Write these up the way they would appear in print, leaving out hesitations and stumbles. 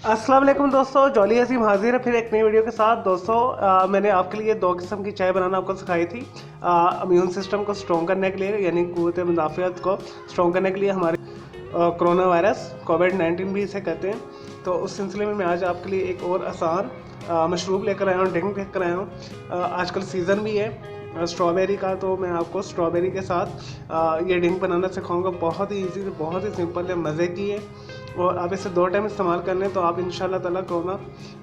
अस्सलाम वालेकुम दोस्तों, जॉली असीम हाजिर है फिर एक नई वीडियो के साथ। दोस्तों मैंने आपके लिए दो किस्म की चाय बनाना आपको सिखाई थी। इम्यून सिस्टम को स्ट्रॉन्ग करने के लिए, यानी क़ुव्वत मुदाफ़ियत को स्ट्रॉन्ग करने के लिए, हमारे कोरोना वायरस कोविड-19 भी इसे कहते हैं। तो उस सिलसिले में मैं आज आपके लिए एक और आसान मशरूब लेकर आया हूँ, ड्रिंक लेकर आया हूँ। आजकल सीज़न भी है स्ट्रॉबेरी का, तो मैं आपको स्ट्रॉबेरी के साथ ये ड्रिंक बनाना सिखाऊंगा। बहुत ही ईजी, बहुत ही सिंपल है, मज़े की है और आप इसे 2 टाइम इस्तेमाल कर लें तो आप इंशाल्लाह ताला कोरोना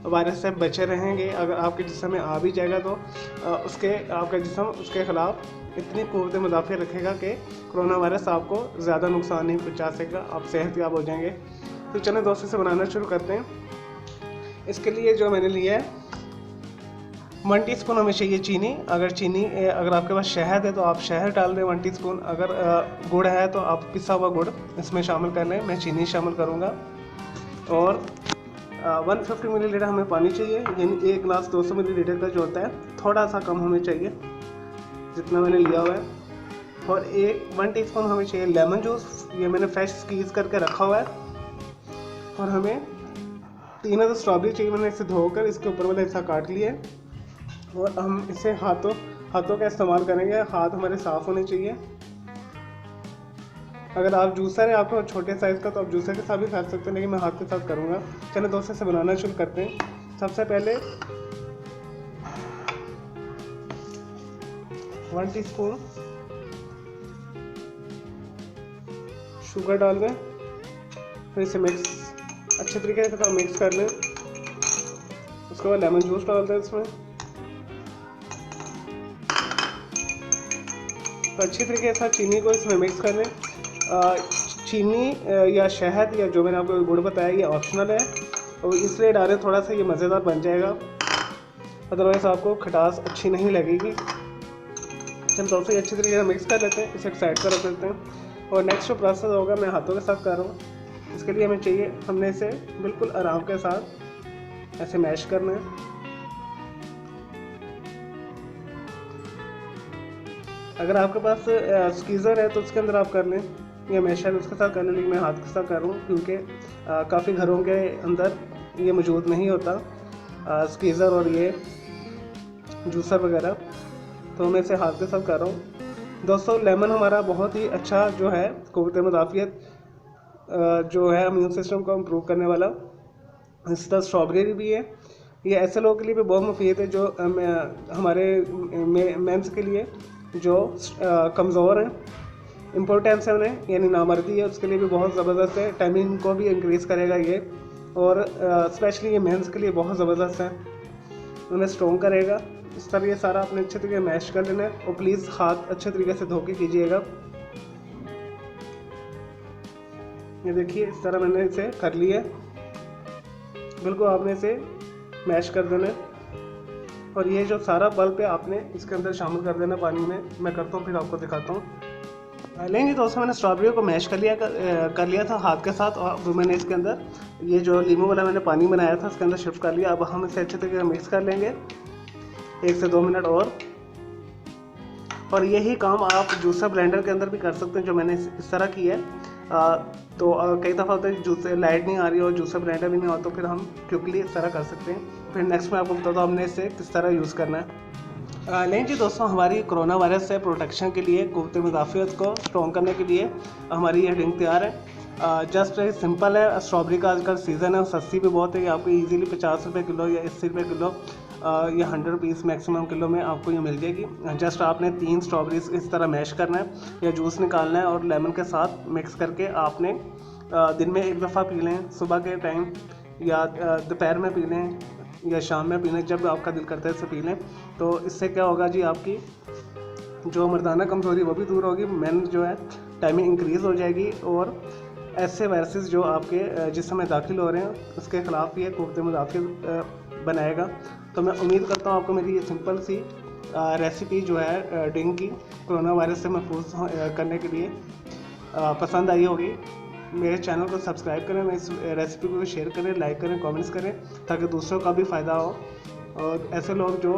वायरस से बचे रहेंगे। अगर आपके जिस्म में आ भी जाएगा तो आपका जिस्म उसके ख़िलाफ़ इतनी क़ुव्वत मुदाफ़ियत रखेगा कि कोरोना वायरस आपको ज़्यादा नुकसान नहीं पहुँचा सकेगा, आप सेहतयाब हो जाएंगे। तो चलें दोस्तों, से बनाना शुरू करते हैं। इसके लिए जो मैंने लिया है 1 टीस्पून हमें चाहिए चीनी। अगर आपके पास शहद है तो आप शहद डाल दें 1 टीस्पून। अगर गुड़ है तो आप पिसा हुआ गुड़ इसमें शामिल कर लें। मैं चीनी शामिल करूँगा। और 150 मिलीलीटर हमें पानी चाहिए, यानी 1 गिलास 200 मिलीलीटर का जो होता है, थोड़ा सा कम हमें चाहिए जितना मैंने लिया हुआ है। और 1 टीस्पून हमें चाहिए लेमन जूस, ये मैंने फ्रेश स्क्वीज़ करके रखा हुआ है। और हमें 3 स्ट्रॉबेरी चाहिए, मैंने इसे धोकर इसके ऊपर वाला हिस्सा काट लिया है। और हम इसे हाथों का इस्तेमाल करेंगे, हाथ हमारे साफ़ होने चाहिए। अगर आप जूसर है आपको छोटे साइज़ का, तो आप जूसर के साथ भी खा सकते हैं, लेकिन मैं हाथ के साथ करूँगा। चलो दोस्तों, से बनाना शुरू करते हैं। सबसे पहले 1 टीस्पून शुगर डाल दें, फिर इसे अच्छे तरीके से मिक्स कर लें। उसके बाद लेमन जूस डाल दें इसमें, तो अच्छी तरीके से चीनी को इसमें मिक्स कर लें। चीनी या शहद या जो मैंने आपको गुड़ बताया, ये ऑप्शनल है और इसलिए डालें, थोड़ा सा ये मज़ेदार बन जाएगा, अदरवाइज़ आपको खटास अच्छी नहीं लगेगी। चलो दोस्तों, अच्छी तरीके से मिक्स कर लेते हैं, इसे साइड पर रख देते हैं। और नेक्स्ट जो प्रोसेस होगा मैं हाथों के साथ कर रहा हूँ। इसके लिए हमें चाहिए, हमने इसे बिल्कुल आराम के साथ ऐसे मैश करना है। अगर आपके पास स्क्वीज़र है तो उसके अंदर आप कर लें, या मैशर उसके साथ कर लें, लेकिन मैं हाथ के साथ कर रहा हूँ क्योंकि काफ़ी घरों के अंदर ये मौजूद नहीं होता स्क्वीज़र और ये जूसर वगैरह, तो मैं इसे हाथ के साथ कर रहा हूँ। दोस्तों, लेमन हमारा बहुत ही अच्छा जो है क़ुव्वत मुदाफ़ियत जो है इम्यून सिस्टम को इम्प्रूव करने वाला। इसी तरह स्ट्रॉबेरी भी है, ये ऐसे लोगों के लिए भी बहुत मुफीद है जो हमारे मेंस के लिए जो कमज़ोर हैं, इम्पोर्टेंस है उन्हें, यानी नामर्दी है, उसके लिए भी बहुत ज़बरदस्त है। टाइमिंग को भी इंक्रीज़ करेगा ये, और स्पेशली ये मेंस के लिए बहुत ज़बरदस्त है, उन्हें स्ट्रॉन्ग करेगा। इस तरह ये सारा अपने अच्छे तरीके मैश कर लेना है और प्लीज़ हाथ अच्छे तरीके से धो के कीजिएगा। ये देखिए, इस तरह मैंने इसे कर लिया, बिल्कुल आपने इसे मैश कर देना है। और ये जो सारा पल्प है आपने इसके अंदर शामिल कर देना पानी में। मैं करता हूँ, फिर आपको दिखाता हूँ। नहीं जी दोस्तों, मैंने स्ट्रॉबेरी को मैश कर लिया था हाथ के साथ, और फिर मैंने इसके अंदर ये जो लीमू वाला मैंने पानी बनाया था इसके अंदर शिफ्ट कर लिया। अब हम इसे अच्छे तरीके से मिक्स कर लेंगे 1 से 2 मिनट और यही काम आप जूसर ब्लेंडर के अंदर भी कर सकते हैं, जो मैंने इस तरह की है। तो कई दफ़ा होता है जूसर लाइट नहीं आ रही और जूसर ब्लेंडर भी नहीं हो, तो फिर हम क्विकली इस तरह कर सकते हैं। फिर नेक्स्ट में आपको बताता हूँ हमने इसे किस तरह यूज़ करना है। नहीं जी दोस्तों, हमारी कोरोना वायरस से प्रोटेक्शन के लिए, क़ुव्वत मुदाफ़ियत को स्ट्रॉन्ग करने के लिए हमारी ये ड्रिंक तैयार है। जस्ट सिंपल है। स्ट्रॉबेरी का आजकल सीज़न है और सस्ती भी बहुत है। ये आपको ईज़िली 50 रुपये किलो या 80 रुपये किलो या 100 पीस मैक्सिमम किलो में आपको ये मिल जाएगी। जस्ट आपने 3 स्ट्रॉबेरीज इस तरह मैश करना है या जूस निकालना है और लेमन के साथ मिक्स करके आपने दिन में 1 दफ़ा पी लें, सुबह के टाइम या दोपहर में पी लें या शाम में पी लें, जब आपका दिल करता है इसे पी लें। तो इससे क्या होगा जी, आपकी जो मर्दाना कमज़ोरी वो भी दूर होगी, मेन जो है टाइमिंग इंक्रीज़ हो जाएगी, और ऐसे वायरसेस जो आपके जिस्म में दाखिल हो रहे हैं उसके ख़िलाफ़ ये क़ुव्वत मुदाफ़ियत बनाएगा। तो मैं उम्मीद करता हूँ आपको मेरी ये सिंपल सी रेसिपी जो है ड्रिंक की, कोरोना वायरस से महफूज करने के लिए पसंद आई होगी। मेरे चैनल को सब्सक्राइब करें, मैं इस रेसिपी को शेयर करें, लाइक करें, कमेंट्स करें, ताकि दूसरों का भी फ़ायदा हो। और ऐसे लोग जो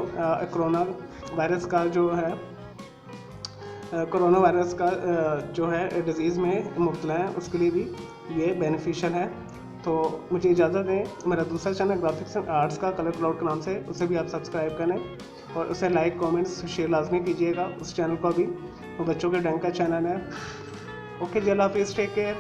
कोरोना वायरस का जो है डिज़ीज़ में मुब्तला है, उसके लिए भी ये बेनिफिशियल है। तो मुझे इजाज़त दें। मेरा दूसरा चैनल ग्राफिक्स एंड आर्ट्स का कलर क्लाउड के नाम से, उसे भी आप सब्सक्राइब करें और उसे लाइक कमेंट्स शेयर लाजमी कीजिएगा उस चैनल को भी। वो बच्चों के ड्राइंग का चैनल है। ओके जी, अल्लाह हाफिज़, टेक केयर।